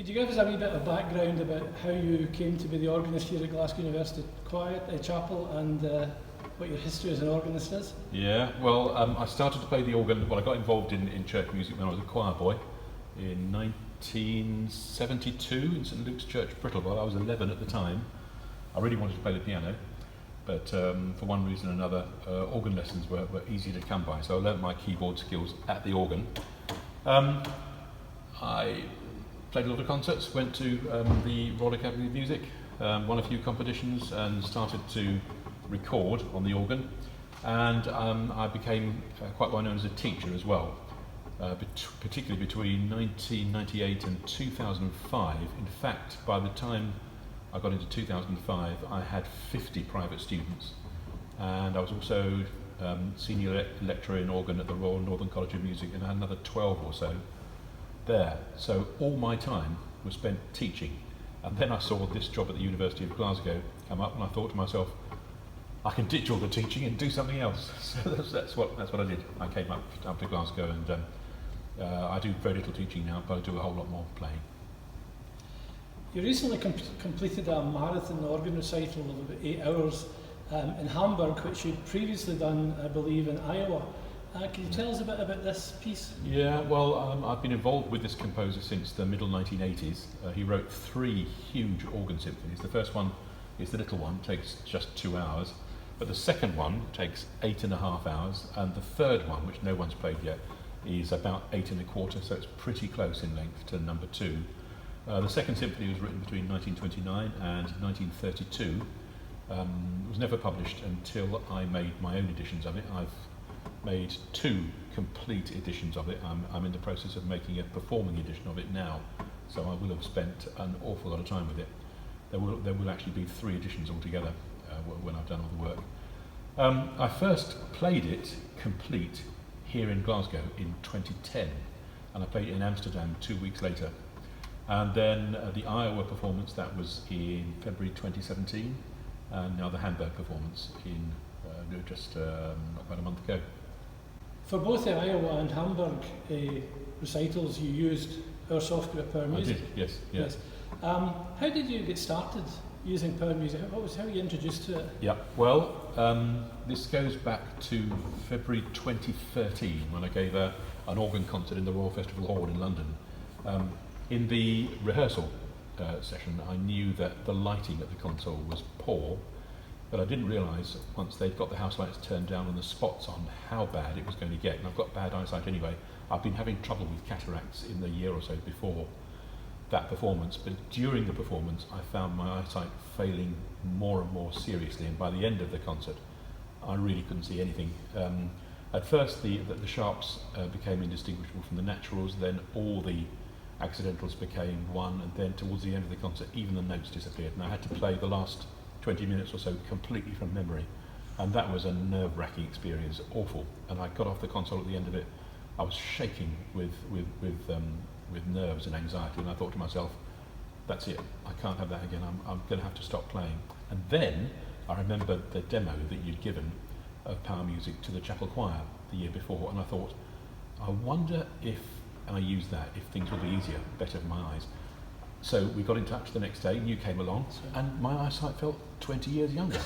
you give us a wee bit of background about how you came to be the organist here at Glasgow University Chapel and what your history as an organist is? Yeah, well, I started to play the organ, I got involved in church music when I was a choir boy in 1972 in St Luke's Church, Brittleborough. I was 11 at the time. I really wanted to play the piano, but for one reason or another, organ lessons were easy to come by, so I learnt my keyboard skills at the organ. I played a lot of concerts, went to the Royal Academy of Music, won a few competitions and started to record on the organ, and I became quite well known as a teacher as well, particularly between 1998 and 2005. In fact, by the time I got into 2005, I had 50 private students, and I was also senior lecturer in organ at the Royal Northern College of Music, and I had another 12 or so there. So all my time was spent teaching, and then I saw this job at the University of Glasgow come up, and I thought to myself, I can ditch all the teaching and do something else. So that's what I did. I came up to Glasgow, and I do very little teaching now, but I do a whole lot more playing. You recently completed a marathon organ recital of about 8 hours in Hamburg, which you'd previously done, I believe, in Iowa. Can you tell us a bit about this piece? Yeah, well, I've been involved with this composer since the middle 1980s. He wrote 3 huge organ symphonies. The first one is the little one, takes just 2 hours, but the second one takes 8.5 hours, and the third one, which no one's played yet, is about 8.25, so it's pretty close in length to number 2. The second symphony was written between 1929 and 1932. It was never published until I made my own editions of it. I've made 2 complete editions of it. I'm in the process of making a performing edition of it now, so I will have spent an awful lot of time with it. There will actually be 3 editions altogether when I've done all the work. I first played it complete here in Glasgow in 2010, and I played it in Amsterdam 2 weeks later. And then the Iowa performance, that was in February 2017, and now the Hamburg performance in just about a month ago. For both the Iowa and Hamburg recitals, you used our software, Power Music. I did, yes. How did you get started using Power Music? How were you introduced to it? Yeah, well, this goes back to February 2013 when I gave an organ concert in the Royal Festival Hall in London. In the rehearsal session, I knew that the lighting at the console was poor, but I didn't realise once they'd got the house lights turned down and the spots on how bad it was going to get. And I've got bad eyesight anyway. I've been having trouble with cataracts in the year or so before that performance, but during the performance I found my eyesight failing more and more seriously, and by the end of the concert I really couldn't see anything. At first the sharps became indistinguishable from the naturals, then all the accidentals became one, and then towards the end of the concert even the notes disappeared, and I had to play the last 20 minutes or so completely from memory, and that was a nerve-wracking experience, awful. And I got off the console at the end of it, I was shaking with nerves and anxiety, and I thought to myself, that's it, I can't have that again, I'm going to have to stop playing. And then I remembered the demo that you'd given of Power Music to the chapel choir the year before, and I thought, I wonder if I used that, if things would be easier, better for my eyes. So we got in touch the next day, and you came along, and my eyesight felt 20 years younger.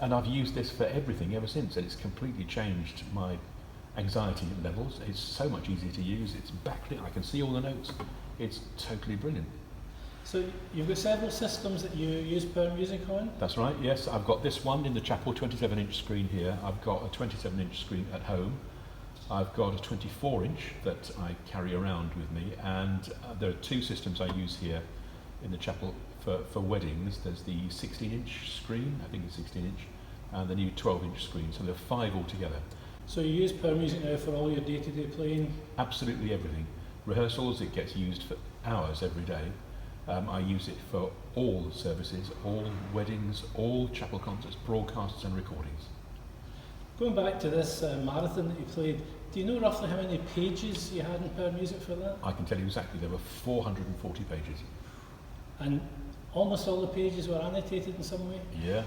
And I've used this for everything ever since, and it's completely changed my anxiety levels. It's so much easier to use, it's backlit, I can see all the notes, it's totally brilliant. So you've got several systems that you use Power Music on? That's right, yes. I've got this one in the chapel, 27-inch screen here. I've got a 27-inch screen at home. I've got a 24-inch that I carry around with me, and there are 2 systems I use here in the chapel for weddings. There's the 16-inch screen, I think it's 16-inch, and the new 12-inch screen, so there are 5 altogether. So you use Power Music now for all your day-to-day playing? Absolutely everything. Rehearsals, it gets used for hours every day. I use it for all services, all weddings, all chapel concerts, broadcasts and recordings. Going back to this marathon that you played, do you know roughly how many pages you had in Power Music for that? I can tell you exactly, there were 440 pages. And almost all the pages were annotated in some way? Yeah,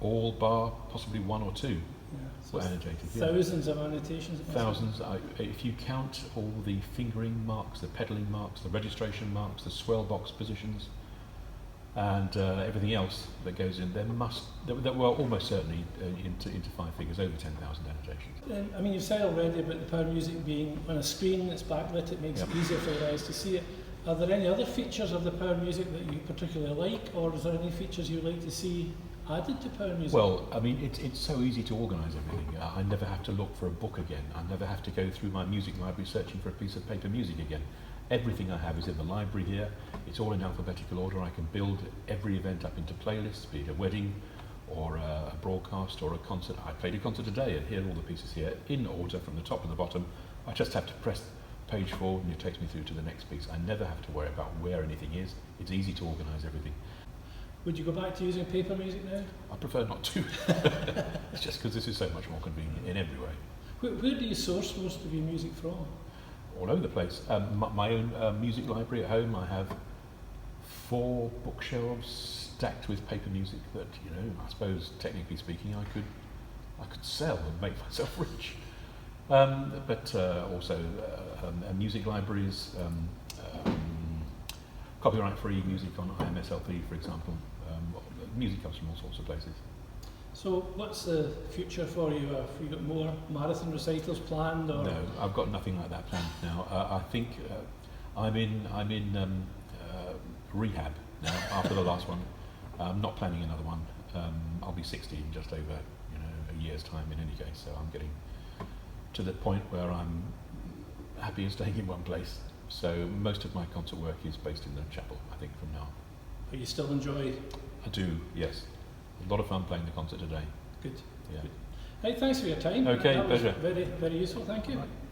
all bar possibly 1 or 2. So were annotated. Yeah. thousands of annotations. it must be. Thousands. If you count all the fingering marks, the pedalling marks, the registration marks, the swell box positions, and everything else that goes in, there were almost certainly into 5 figures, over 10,000 annotations. I mean, you've said already about the power music being on a screen that's backlit, it makes Yep. it easier for the eyes to see it. Are there any other features of the power music that you particularly like, or is there any features you'd like to see added to power music? Well, I mean, it's so easy to organise everything. I never have to look for a book again. I never have to go through my music library searching for a piece of paper music again. Everything I have is in the library here. It's all in alphabetical order. I can build every event up into playlists, be it a wedding or a broadcast or a concert. I played a concert today, and here are all the pieces here in order from the top to the bottom. I just have to press page 4 and it takes me through to the next piece. I never have to worry about where anything is. It's easy to organise everything. Would you go back to using paper music now? I prefer not to. It's just because this is so much more convenient in every way. Where do you source most of your music from? All over the place. My own music library at home, I have 4 bookshelves stacked with paper music that, I suppose, technically speaking, I could sell and make myself rich. But also music libraries, copyright-free music on IMSLP, for example. Music comes from all sorts of places. So what's the future for you? Have you got more marathon recitals planned? Or? No, I've got nothing like that planned now. I think I'm in rehab now after the last one. I'm not planning another one. I'll be 60 in just over a year's time in any case, so I'm getting to the point where I'm happy in staying in one place. So most of my concert work is based in the chapel, I think, from now. But you still enjoy? I do, yes. A lot of fun playing the concert today. Good. Yeah. Good. Hey, thanks for your time. Okay, that was pleasure. very, very useful. Thank you. Right.